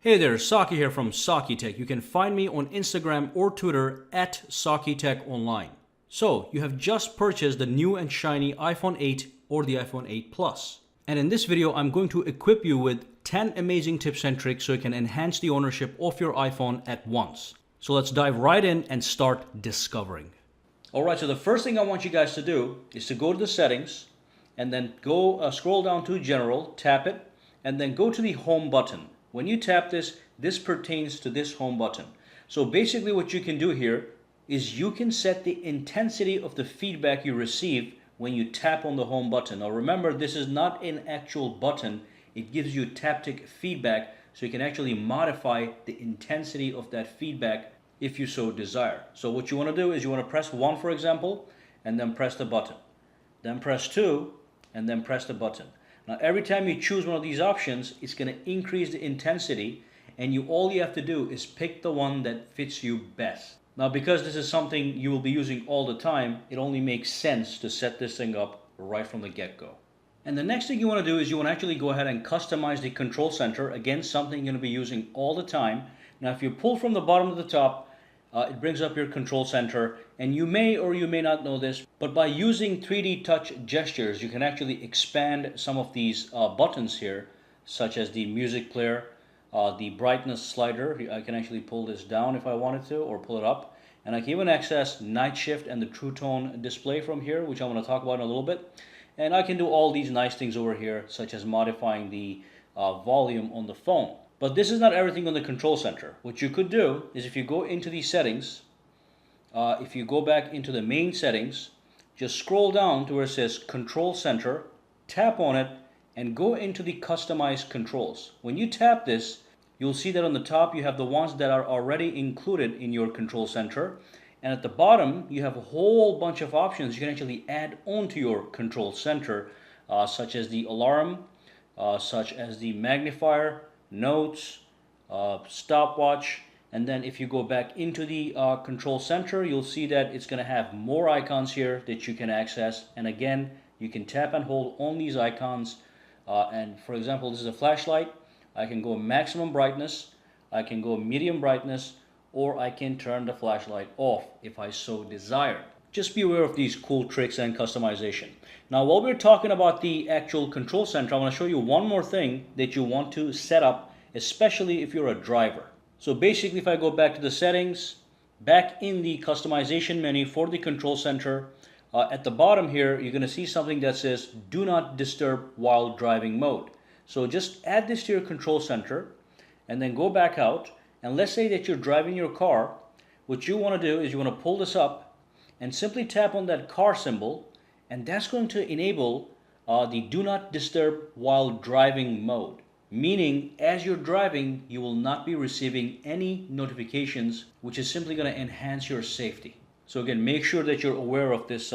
Hey there, Saki here from Saki Tech. You can find me on Instagram or Twitter at Saki Tech Online. So, you have just purchased the new and shiny iPhone 8 or the iPhone 8 Plus. And in this video, I'm going to equip you with 10 amazing tips and tricks so you can enhance the ownership of your iPhone at once. So let's dive right in and start discovering. Alright, so the first thing I want you guys to do is to go to the settings and then go scroll down to General, tap it, and then go to the Home button. When you tap this, this pertains to this Home button. So basically what you can do here is you can set the intensity of the feedback you receive when you tap on the Home button. Now remember, this is not an actual button. It gives you taptic feedback, so you can actually modify the intensity of that feedback if you so desire. So what you want to do is you want to press 1, for example, and then press the button. Then press 2, and then press the button. Now every time you choose one of these options, it's going to increase the intensity, and all you have to do is pick the one that fits you best. Now because this is something you will be using all the time, it only makes sense to set this thing up right from the get-go. And the next thing you want to do is you want to actually go ahead and customize the control center. Again, something you're going to be using all the time. Now if you pull from the bottom to the top, it brings up your control center, and you may or you may not know this, but by using 3D touch gestures, you can actually expand some of these buttons here, such as the music player, the brightness slider. I can actually pull this down if I wanted to, or pull it up, and I can even access night shift and the true tone display from here, which I'm going to talk about in a little bit. And I can do all these nice things over here, such as modifying the volume on the phone. But this is not everything on the control center. What you could do is if you go into the settings, if you go back into the main settings, just scroll down to where it says Control Center, tap on it, and go into the Customize Controls. When you tap this, you'll see that on the top you have the ones that are already included in your control center. And at the bottom, you have a whole bunch of options you can actually add onto your control center, such as the alarm, such as the magnifier, notes, stopwatch, and then if you go back into the control center, you'll see that it's going to have more icons here that you can access. And again, you can tap and hold on these icons. And for example, this is a flashlight. I can go maximum brightness, I can go medium brightness, or I can turn the flashlight off if I so desire. Just be aware of these cool tricks and customization. Now while we're talking about the actual control center, I want to show you one more thing that you want to set up, especially if you're a driver. So basically, if I go back to the settings, back in the customization menu for the control center, at the bottom here, you're going to see something that says do not disturb while driving mode. So just add this to your control center and then go back out. And let's say that you're driving your car. What you want to do is you want to pull this up and simply tap on that car symbol, and that's going to enable the do not disturb while driving mode. Meaning, as you're driving, you will not be receiving any notifications, which is simply going to enhance your safety. So again, make sure that you're aware of this,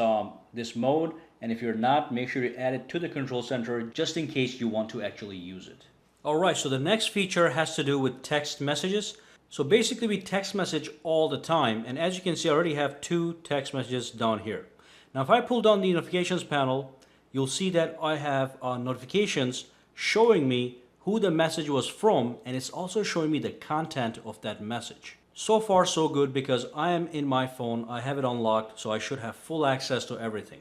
this mode, and if you're not, make sure you add it to the control center just in case you want to actually use it. Alright, so the next feature has to do with text messages. So basically we text message all the time, and as you can see I already have 2 text messages down here. Now if I pull down the notifications panel, you'll see that I have notifications showing me who the message was from, and it's also showing me the content of that message. So far so good, because I am in my phone, I have it unlocked, so I should have full access to everything.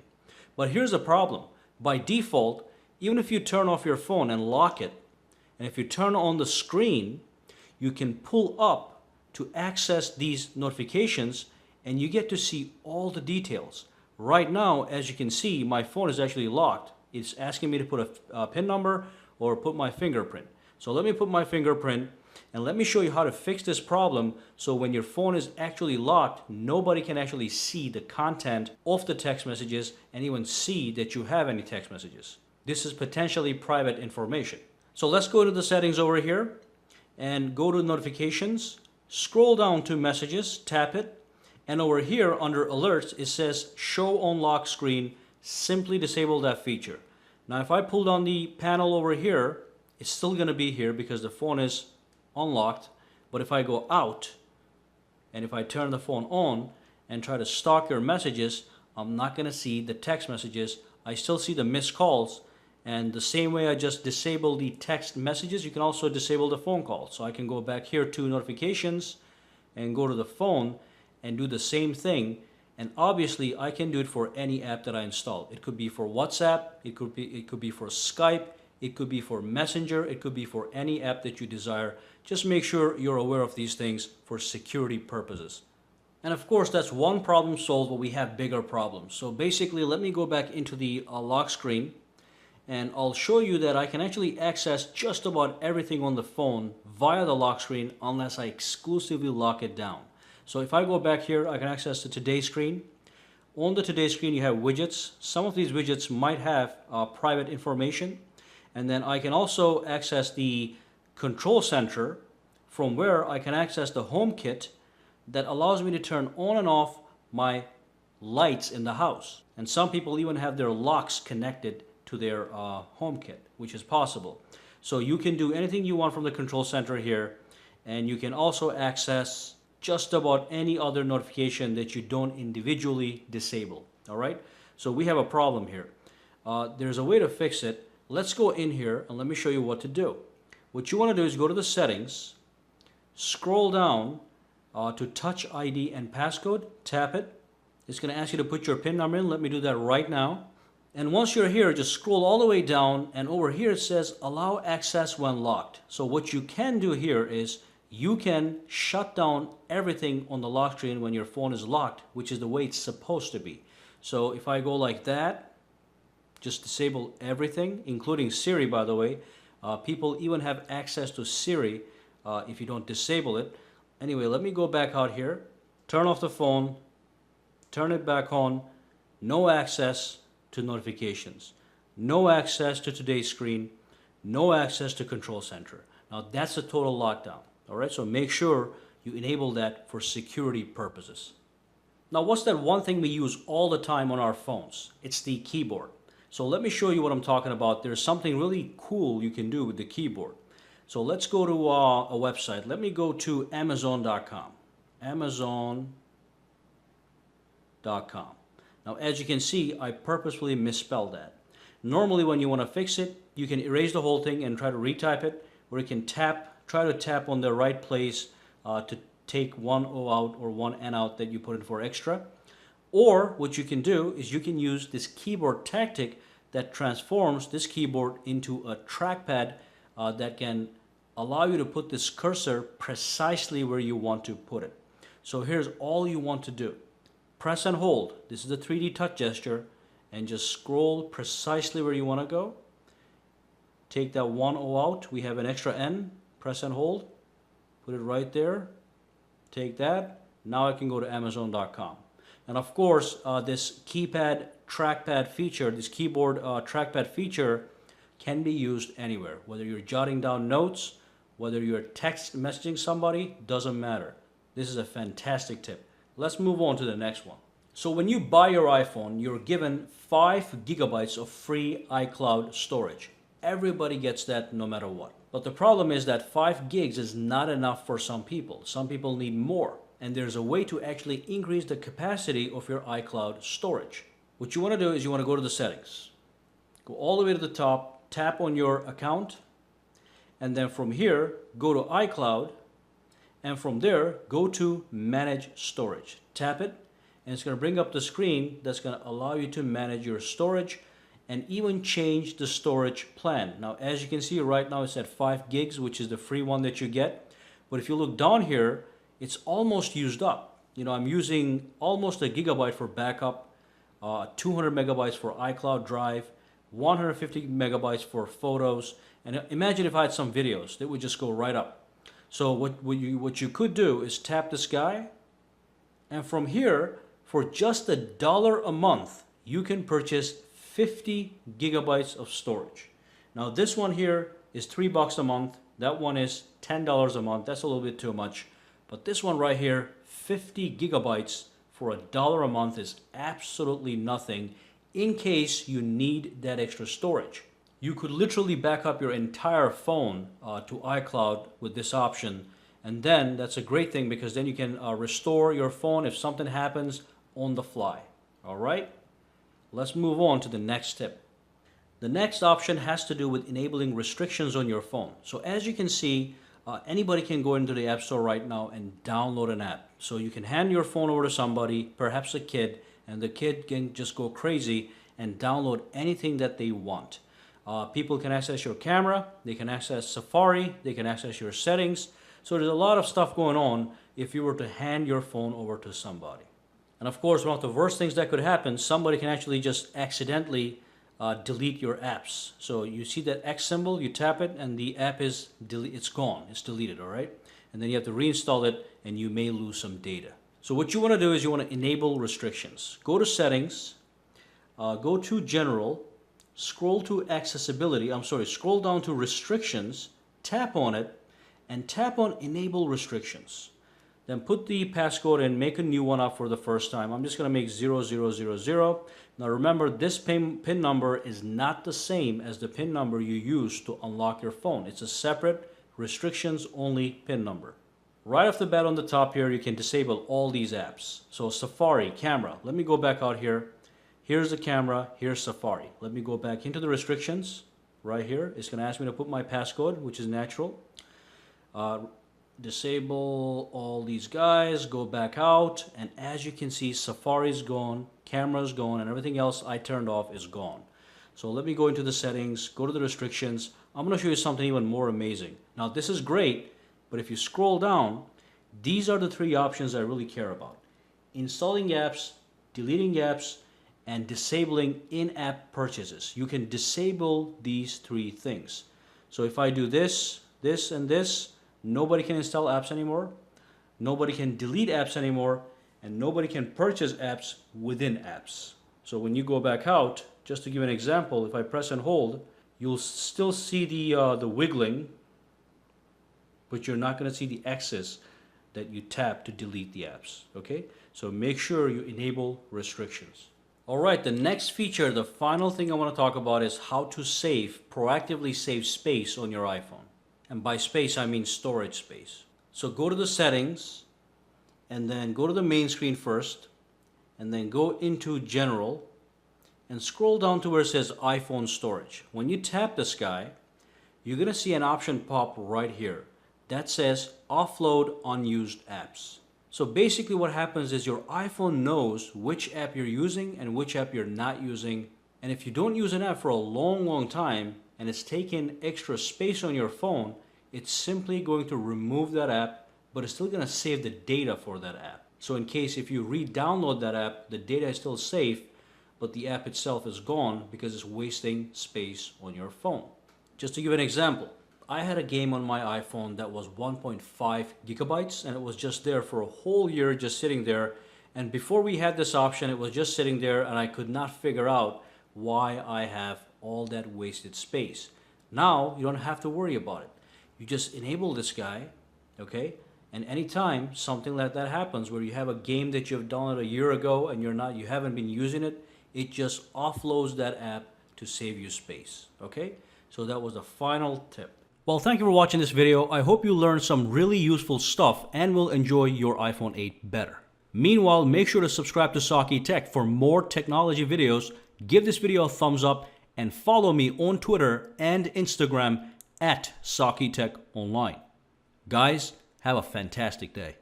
But here's the problem. By default, even if you turn off your phone and lock it, and if you turn on the screen, you can pull up to access these notifications, and you get to see all the details. Right now, as you can see, my phone is actually locked. It's asking me to put a PIN number or put my fingerprint. So let me put my fingerprint, and let me show you how to fix this problem so when your phone is actually locked, nobody can actually see the content of the text messages and even see that you have any text messages. This is potentially private information. So let's go to the settings over here and go to notifications, scroll down to messages, tap it, and over here under alerts it says show on lock screen. Simply disable that feature. Now if I pull down the panel over here, it's still going to be here because the phone is unlocked. But if I go out and if I turn the phone on and try to stalk your messages, I'm not going to see the text messages. I still see the missed calls, And the same way I just disabled the text messages, you can also disable the phone call. So I can go back here to notifications and go to the phone and do the same thing. And obviously I can do it for any app that I install. It could be for WhatsApp, it could be for Skype, it could be for Messenger, it could be for any app that you desire. Just make sure you're aware of these things for security purposes. And of course, that's one problem solved, but we have bigger problems. So basically, let me go back into the lock screen, and I'll show you that I can actually access just about everything on the phone via the lock screen unless I exclusively lock it down. So if I go back here, I can access the Today screen. On the Today screen, you have widgets. Some of these widgets might have private information. And then I can also access the Control Center, from where I can access the HomeKit that allows me to turn on and off my lights in the house. And some people even have their locks connected to their HomeKit, which is possible. So you can do anything you want from the Control Center here, and you can also access just about any other notification that you don't individually disable. All right, so we have a problem here. There's a way to fix it. Let's go in here and let me show you what to do. What you want to do is go to the settings, scroll down to Touch ID and Passcode, tap it. It's going to ask you to put your PIN number in. Let me do that right now. And once you're here, just scroll all the way down, and over here it says allow access when locked. So what you can do here is you can shut down everything on the lock screen when your phone is locked, which is the way it's supposed to be. So if I go like that, just disable everything, including Siri, by the way. People even have access to Siri if you don't disable it. Anyway, let me go back out here, turn off the phone, turn it back on, no access to notifications, no access to Today's screen, no access to Control Center. Now that's a total lockdown. All right, so make sure you enable that for security purposes. Now, what's that one thing we use all the time on our phones? It's the keyboard. So let me show you what I'm talking about. There's something really cool you can do with the keyboard. So let's go to a website. Let me go to Amazon.com. Amazon.com. Now, as you can see, I purposefully misspelled that. Normally, when you want to fix it, you can erase the whole thing and try to retype it, or you can try to tap on the right place to take one O out or one N out that you put in for extra. Or what you can do is you can use this keyboard tactic that transforms this keyboard into a trackpad that can allow you to put this cursor precisely where you want to put it. So here's all you want to do. Press and hold. This is the 3D touch gesture, and just scroll precisely where you want to go. Take that one O out. We have an extra N. Press and hold. Put it right there. Take that. Now I can go to Amazon.com. And of course, this keypad trackpad feature, this keyboard trackpad feature can be used anywhere. Whether you're jotting down notes, whether you're text messaging somebody, doesn't matter. This is a fantastic tip. Let's move on to the next one. So when you buy your iPhone, you're given 5 gigabytes of free iCloud storage. Everybody gets that no matter what. But the problem is that 5 gigs is not enough for some people. Some people need more. And there's a way to actually increase the capacity of your iCloud storage. What you want to do is you want to go to the settings. Go all the way to the top, tap on your account, and then from here, go to iCloud, and from there, go to Manage Storage. Tap it, and it's going to bring up the screen that's going to allow you to manage your storage and even change the storage plan. Now, as you can see right now, it's at 5 gigs, which is the free one that you get. But if you look down here, it's almost used up. You know, I'm using almost a gigabyte for backup, 200 megabytes for iCloud Drive, 150 megabytes for photos. And imagine if I had some videos, that would just go right up. So what you could do is tap this guy, and from here, for just $1 a month, you can purchase 50 gigabytes of storage. Now this one here is $3 a month. That one is $10 a month. That's a little bit too much. But this one right here, 50 gigabytes for $1 a month, is absolutely nothing in case you need that extra storage. You could literally back up your entire phone to iCloud with this option. And then that's a great thing, because then you can restore your phone if something happens on the fly. All right? Let's move on to the next tip. The next option has to do with enabling restrictions on your phone. So as you can see, anybody can go into the App Store right now and download an app. So you can hand your phone over to somebody, perhaps a kid, and the kid can just go crazy and download anything that they want. People can access your camera, they can access Safari, they can access your settings. So there's a lot of stuff going on if you were to hand your phone over to somebody. And of course, one of the worst things that could happen, somebody can actually just accidentally delete your apps. So you see that X symbol, you tap it, and the app is it's gone, it's deleted, all right? And then you have to reinstall it, and you may lose some data. So what you want to do is you want to enable restrictions. Go to Settings, go to General, scroll down to Restrictions, tap on it, and tap on Enable Restrictions. Then put the passcode in, make a new one up for the first time. I'm just going to make 0000. Now remember, this PIN number is not the same as the PIN number you use to unlock your phone. It's a separate restrictions only PIN number. Right off the bat on the top here, you can disable all these apps. So Safari, camera. Let me go back out here. Here's the camera, here's Safari. Let me go back into the restrictions right here. It's going to ask me to put my passcode, which is natural. Disable all these guys, go back out, and as you can see, Safari's gone, camera's gone, and everything else I turned off is gone. So let me go into the settings, go to the restrictions. I'm going to show you something even more amazing. Now this is great, but if you scroll down, these are the three options I really care about: installing apps, deleting apps, and disabling in-app purchases. You can disable these three things. So if I do this, this, and this, nobody can install apps anymore, nobody can delete apps anymore, and nobody can purchase apps within apps. So when you go back out, just to give an example, if I press and hold, you'll still see the wiggling, but you're not going to see the X's that you tap to delete the apps, okay? So make sure you enable restrictions. All right, the next feature, the final thing I want to talk about is how to proactively save space on your iPhone. And by space, I mean storage space. So go to the settings, and then go to the main screen first, and then go into General, and scroll down to where it says iPhone storage. When you tap this guy, you're going to see an option pop right here that says offload unused apps. So basically what happens is your iPhone knows which app you're using and which app you're not using. And if you don't use an app for a long time, and it's taking extra space on your phone, it's simply going to remove that app, but it's still going to save the data for that app. So in case if you re-download that app, the data is still safe, but the app itself is gone because it's wasting space on your phone. Just to give an example, I had a game on my iPhone that was 1.5 gigabytes, and it was just there for a whole year, just sitting there. And before we had this option, it was just sitting there, and I could not figure out why I have all that wasted space. Now you don't have to worry about it. You just enable this guy, okay? And anytime something like that happens where you have a game that you've downloaded a year ago and you haven't been using it, it just offloads that app to save you space, okay? So that was the final tip. Well, thank you for watching this video. I hope you learned some really useful stuff and will enjoy your iPhone 8 better. Meanwhile, make sure to subscribe to Saki Tech for more technology videos. Give this video a thumbs up and follow me on Twitter and Instagram at Saki Tech Online. Guys, have a fantastic day.